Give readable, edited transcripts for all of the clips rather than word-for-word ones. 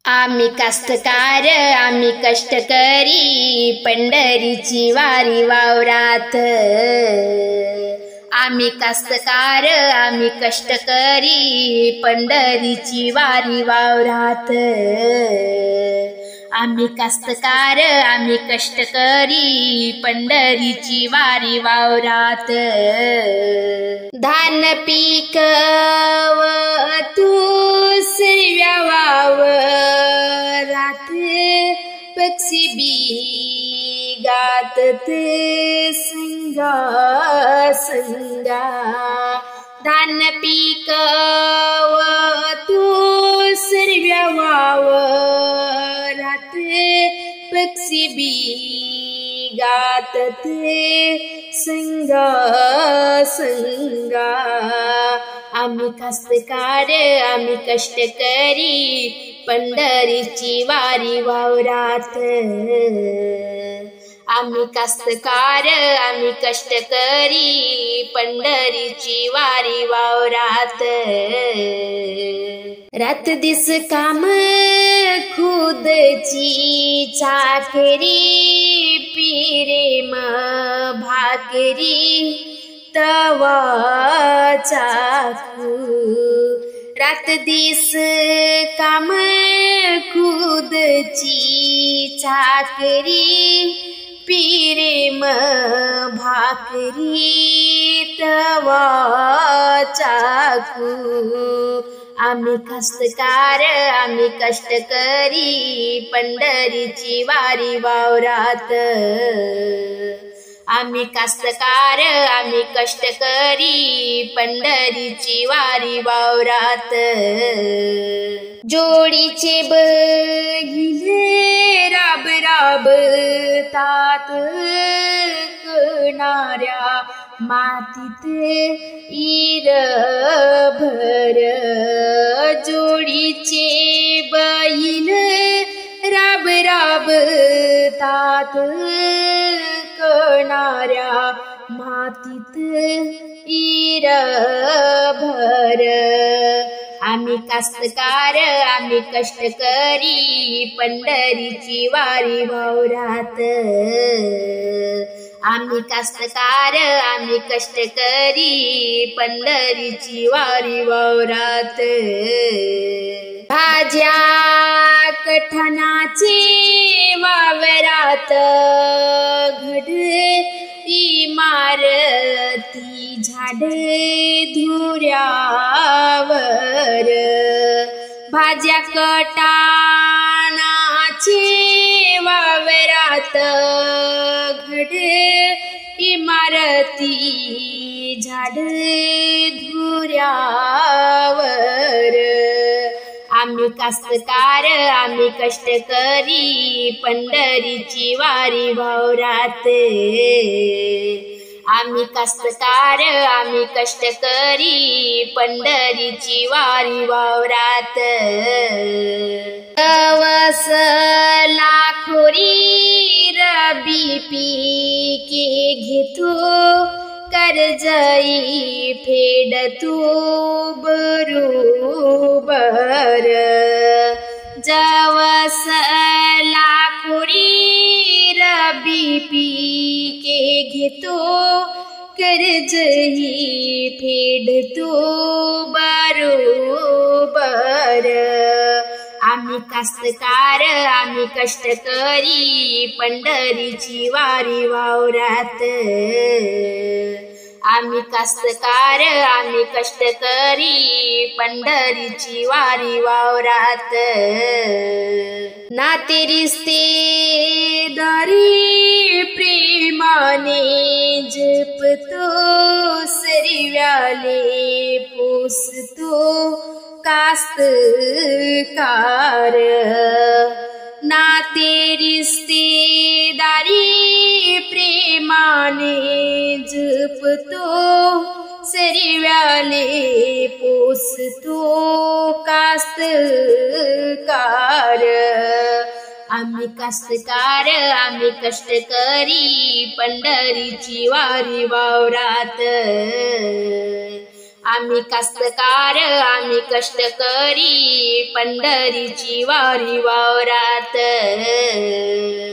आम्ही कास्तकार आम्ही कष्टकरी पंढरीची वारी वावरात। आम्ही कास्तकार आम्ही कष्टकरी पंढरीची वारी वावरात। आम्ही कास्तकार आम्ही कष्टकरी पंढरीची वारी वावरात। धान पिकवतू सर्व्या वावरात पक्षी बी गातत संगा संगा। धान पिकवतू सर्व्या वावरात पक्षी बी गातत संगा संगा। आम्ही कास्तकार आम्ही कष्टकरी पंढरीची वारी वावरात। आम्ही कास्तकार आम्ही कष्टकरी पंढरीची वारी वावरात। रात दिस काम खुदची चाकरी पिरेम भाकरी तवा चाकू। रात दिस काम खुदची चाकरी पिरेम भाकरी तवा चाकू। आम्ही कास्तकार आम्ही कष्टकरी पंढरीची वारी वावरात। आम्ही कास्तकार आम्ही कष्टकरी पंढरीची वारी वावरात। जोडीचे बैल राब राबतात कणाऱ्या मातीत इरभर। जोडीचे बैल राब राबतात कणाऱ्या मातीत इरभर। आम्ही कास्तकार आम्ही कष्टकरी पंढरीची वारी वावरात। आम्ही कास्तकार आम्ही कष्टकरी पंढरीची वारी वावरात। भाज्या कठणाचे वावरात घड इमारती झाडे धुऱ्यावर। भाज्या कटाणाचे वावरात घड इमारती झाडे धुऱ्यावर। आम्ही कास्तकार आम्ही कष्टकरी पंढरीची वारी वावरात। आम्ही कास्तकार आम्ही कष्टकरी पंढरीची वारी वावरात। दवस लाखोरी रबी पिके घेतो कर्जई फेडतो बरोबर। जवस लाखोरी रबी पिके घेतो कर्जई फेडतो बरोबर। आम्ही कास्तकार आम्ही कष्टकरी पंढरीची वारी वावरात। आम्ही कास्तकार आम्ही कष्टकरी पंढरीची वारी वावरात। नाते रिश्तेदारी प्रेमाने जपतो सर्व्याले पोसतो कास्तकार। नाते रिश्तेदारी प्रेमाने जपतो सर्व्याले पोसतो कास्तकार। आम्ही कास्तकार आम्ही कष्टकरी पंढरीची वारी वावरात। आम्ही कास्तकार आम्ही कष्टकरी पंढरीची वारी वावरात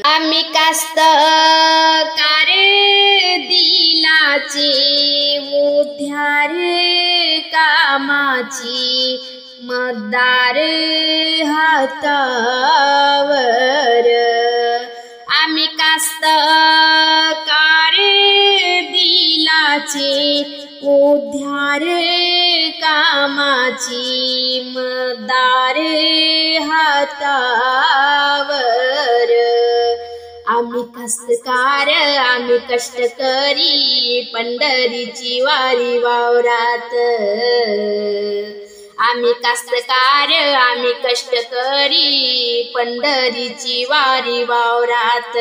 आम्ही कास्तकार दिलाचे उद्धार कामाची मतदार हातावर आम्ही कास्तकार दिलाचे उद्धार कामाची मतदार हातावर आम्ही कास्तकार आम्ही कष्टकरी पंढरीची वारी वावरात आम्ही कास्तकार आम्ही कष्टकरी पंढरीची वारी वावरात